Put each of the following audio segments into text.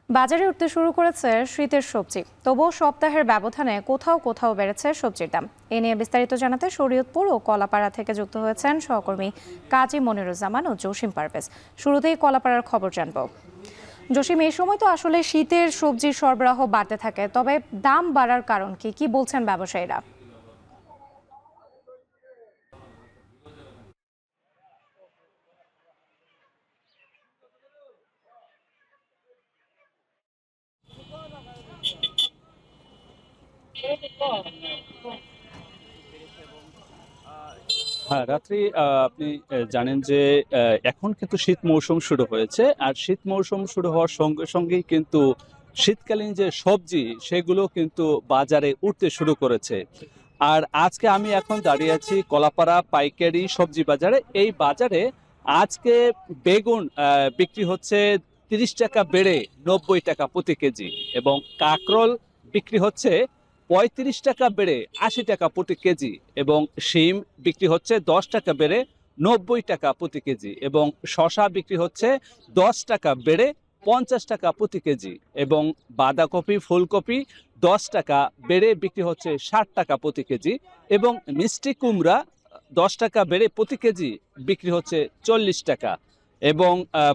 বাজারে উঠতে শুরু করেছে শীতের সবজি, তবুও সপ্তাহের ব্যবধানে কোথাও কোথাও বেড়েছে সবজির দাম। এ নিয়ে বিস্তারিত জানাতে শরীয়তপুর ও কলাপাড়া থেকে যুক্ত হয়েছেন সহকর্মী কাজী মনিরুজ্জামান ও জসিম পারভেজ। শুরুতেই কলাপাড়ার খবর জানব। জসিম, এই সময় তো আসলে শীতের সবজির সরবরাহ বাড়তে থাকে, তবে দাম বাড়ার কারণ কি বলছেন ব্যবসায়ীরা? হ্যাঁ, রাত্রি আপনি জানেন যে এখন কিন্তু শীত মৌসুম শুরু হয়েছে। আর শীত মৌসুম শুরু হওয়ার সঙ্গে সঙ্গেই কিন্তু শীতকালীন যে সবজি সেগুলো কিন্তু বাজারে উঠতে শুরু করেছে। আর আজকে আমি এখন দাঁড়িয়ে আছি কলাপাড়া পাইকারি সবজি বাজারে। এই বাজারে আজকে বেগুন বিক্রি হচ্ছে ৩০ টাকা বেড়ে ৯০ টাকা প্রতি কেজি, এবং কাঁকরোল বিক্রি হচ্ছে ৩৫ টাকা বেড়ে ৮০ টাকা প্রতি কেজি, এবং শিম বিক্রি হচ্ছে ১০ টাকা বেড়ে ৯০ টাকা প্রতি কেজি, এবং শসা বিক্রি হচ্ছে ১০ টাকা বেড়ে ৫০ টাকা প্রতি কেজি, এবং বাঁধাকপি ফুলকপি ১০ টাকা বেড়ে বিক্রি হচ্ছে ৬০ টাকা প্রতি কেজি, এবং মিষ্টি কুমড়া ১০ টাকা বেড়ে প্রতি কেজি বিক্রি হচ্ছে ৪০ টাকা, এবং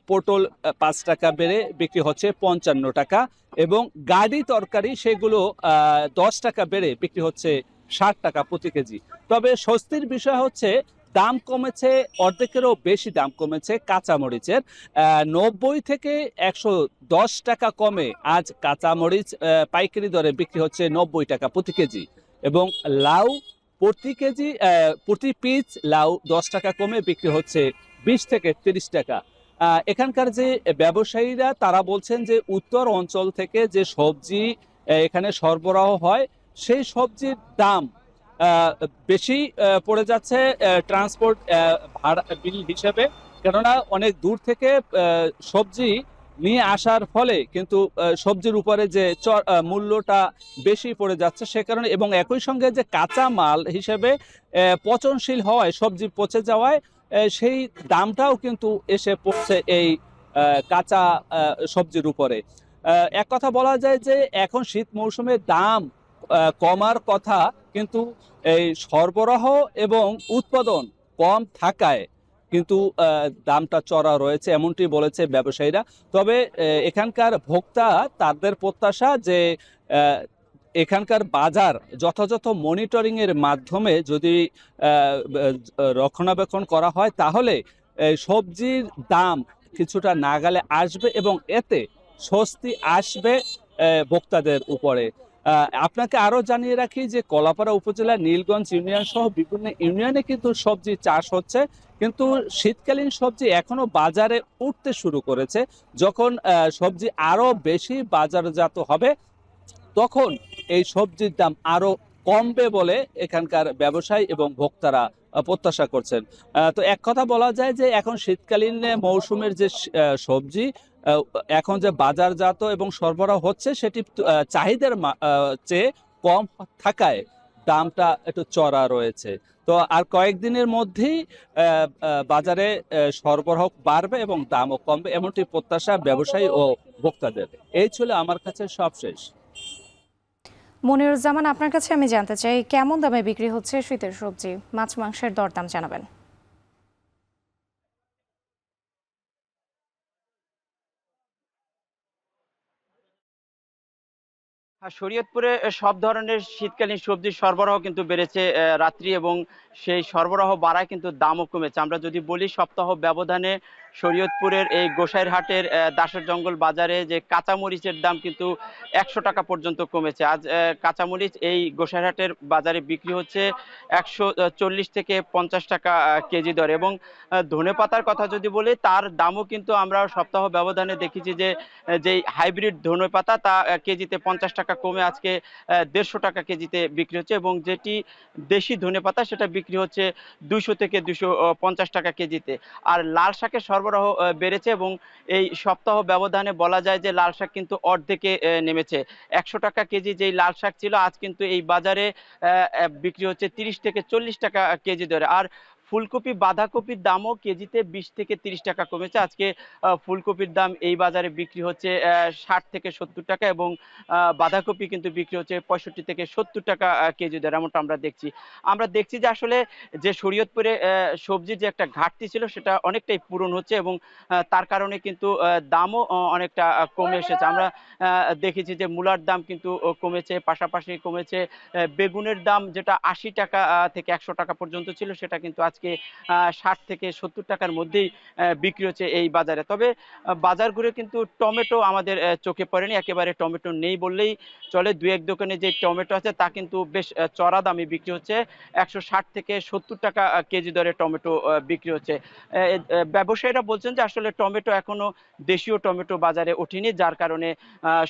পটল ৫ টাকা বেড়ে বিক্রি হচ্ছে ৫৫ টাকা, এবং গাড়ি তরকারি সেগুলো ১০ টাকা বেড়ে বিক্রি হচ্ছে ৬০ টাকা প্রতি কেজি। তবে স্বস্তির বিষয় হচ্ছে দাম কমেছে, অর্ধেকেরও বেশি দাম কমেছে কাঁচামরিচের। ৯০ থেকে ১১০ টাকা কমে আজ কাঁচামরিচ পাইকারি দরে বিক্রি হচ্ছে ৯০ টাকা প্রতি কেজি, এবং লাউ প্রতি পিস লাউ ১০ টাকা কমে বিক্রি হচ্ছে ২০ থেকে ৩০ টাকা। এখানকার যে ব্যবসায়ীরা তারা বলছেন যে উত্তর অঞ্চল থেকে যে সবজি এখানে সরবরাহ হয় সেই সবজির দাম আহ, বেশি পড়ে যাচ্ছে ট্রান্সপোর্ট ভাড়া বিল হিসেবে, কেননা অনেক দূর থেকে সবজি নিয়ে আসার ফলে কিন্তু সবজির উপরে যে মূল্যটা বেশি পড়ে যাচ্ছে সে কারণে, এবং একই সঙ্গে যে কাঁচা মাল হিসেবে পচনশীল হওয়ায় সবজি পচে যাওয়ায় সেই দামটাও কিন্তু এসে পড়ছে এই কাঁচা সবজির উপরে। এক কথা বলা যায় যে এখন শীত মৌসুমে দাম কমার কথা, কিন্তু এই সরবরাহ এবং উৎপাদন কম থাকায় কিন্তু দামটা চড়া রয়েছে, এমনটি বলেছে ব্যবসায়ীরা। তবে এখানকার ভোক্তা তাদের প্রত্যাশা যে আহ, এখানকার বাজার যথাযথ মনিটরিং এর মাধ্যমে যদি রক্ষণাবেক্ষণ করা হয় তাহলে সবজির দাম কিছুটা নাগালে আসবে, এবং এতে স্বস্তি আসবে ভোক্তাদের উপরে। আপনাকে আরো জানিয়ে রাখি যে কলাপাড়া উপজেলার নীলগঞ্জ ইউনিয়ন সহ বিভিন্ন ইউনিয়নে কিন্তু সবজি চাষ হচ্ছে, কিন্তু শীতকালীন সবজি এখনো বাজারে উঠতে শুরু করেছে। যখন সবজি আরো বেশি বাজারজাত হবে তখন এই সবজির দাম আরো কমবে বলে এখানকার ব্যবসায়ী এবং ভোক্তারা প্রত্যাশা করছেন। তো এক কথা বলা যায় যে এখন শীতকালীন মৌসুমের যে সবজি আহ, এখন যে বাজারজাত এবং সরবরাহ হচ্ছে সেটি চাহিদার চেয়ে কম থাকায় দামটা একটু চড়া রয়েছে। তো আর কয়েকদিনের মধ্যেই বাজারে সরবরাহ বাড়বে এবং দামও কমবে, এমনটি প্রত্যাশা ব্যবসায়ী ও ভোক্তাদের। এই ছিল আমার কাছে সবশেষ। মনিরুজ্জামান, আপনার কাছে আমি জানতে চাই, কেমন দামে বিক্রি হচ্ছে শীতের সবজি? মাছ মাংসের দরদাম জানাবেন। শরীয়তপুরে সব ধরনের শীতকালীন সবজির সরবরাহ কিন্তু বেড়েছে রাত্রি, এবং সেই সরবরাহ বাড়ায় কিন্তু দামও কমেছে। আমরা যদি বলি সপ্তাহ ব্যবধানে শরীয়তপুরের এই গোসাইরহাটের দাসের জঙ্গল বাজারে যে কাঁচামরিচের দাম কিন্তু ১০০ টাকা পর্যন্ত কমেছে। আজ কাঁচামরিচ এই গোসাইরহাটের বাজারে বিক্রি হচ্ছে ১৪০ থেকে ৫০ টাকা কেজি দরে, এবং ধনেপাতার কথা যদি বলি তার দামও কিন্তু আমরা সপ্তাহ ব্যবধানে দেখেছি যে যেই হাইব্রিড ধনেপাতা তা কেজিতে ৫০ টাকা কমে আজকে ১৫০ টাকা কেজিতে বিক্রি হচ্ছে, এবং যেটি দেশি ধনেপাতা সেটা বিক্রি হচ্ছে ২০০ থেকে ২৫০ টাকা কেজিতে। আর লাল শাকের সরবরাহ বেড়েছে, এবং এই সপ্তাহ ব্যবধানে বলা যায় যে লাল শাক কিন্তু অর্ধেকে নেমেছে। ১০০ টাকা কেজি যেই লাল শাক ছিল আজ কিন্তু এই বাজারে বিক্রি হচ্ছে ৩০ থেকে ৪০ টাকা কেজি দরে। আর ফুলকপি বাঁধাকপির দামও কেজিতে 20 থেকে 30 টাকা কমেছে। আজকে ফুলকপির দাম এই বাজারে বিক্রি হচ্ছে 60 থেকে 70 টাকা, এবং বাঁধাকপি কিন্তু বিক্রি হচ্ছে 65 থেকে 70 টাকা কেজি দরে, এমনটা আমরা দেখছি। আমরা দেখছি যে আসলে যে শরীয়তপুরে সবজির যে একটা ঘাটতি ছিল সেটা অনেকটাই পূরণ হচ্ছে, এবং তার কারণে কিন্তু দামও অনেকটা কমে এসেছে। আমরা দেখেছি যে মূলার দাম কিন্তু কমেছে, পাশাপাশি কমেছে বেগুনের দাম, যেটা 80 টাকা থেকে 100 টাকা পর্যন্ত ছিল, সেটা কিন্তু আজকে 60 থেকে 70 টাকার মধ্যেই বিক্রি হচ্ছে এই বাজারে। তবে বাজার ঘুরে কিন্তু টমেটো আমাদের চোখে পড়েনি, একেবারে টমেটো নেই বললেই চলে। ২-১ দোকানে যে টমেটো আছে তা কিন্তু বেশ চড়া দামে বিক্রি হচ্ছে। ১৬০ থেকে ৭০ টাকা কেজি দরে টমেটো বিক্রি হচ্ছে। ব্যবসায়ীরা বলছেন যে আসলে টমেটো এখনো দেশীয় টমেটো বাজারে ওঠেনি, যার কারণে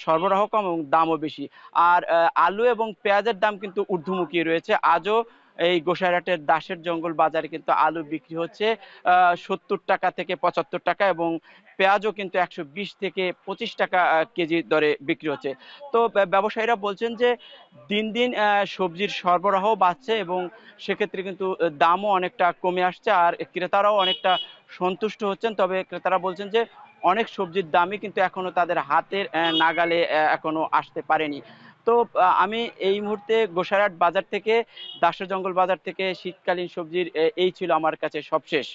সরবরাহ কম এবং দামও বেশি। আর আলু এবং পেঁয়াজের দাম কিন্তু ঊর্ধ্বমুখী রয়েছে। আজও এই গোসাইরহাটের দাসের জঙ্গল বাজারে কিন্তু আলু বিক্রি হচ্ছে ৭০ টাকা থেকে ৭৫ টাকা, এবং পেঁয়াজও কিন্তু ১২০ থেকে ২৫ টাকা কেজি দরে বিক্রি হচ্ছে। তো ব্যবসায়ীরা বলছেন যে দিন দিন সবজির সরবরাহ বাড়ছে, এবং সেক্ষেত্রে কিন্তু দামও অনেকটা কমে আসছে, আর ক্রেতারাও অনেকটা সন্তুষ্ট হচ্ছেন। তবে ক্রেতারা বলছেন যে অনেক সবজির দামই কিন্তু এখনো তাদের হাতের নাগালে এখনো আসতে পারেনি। তো আমি এই মুহূর্তে গোসাইরহাট বাজার থেকে, দাসের জঙ্গল বাজার থেকে শীতকালীন সবজির এই ছিল আমার কাছে সবশেষ।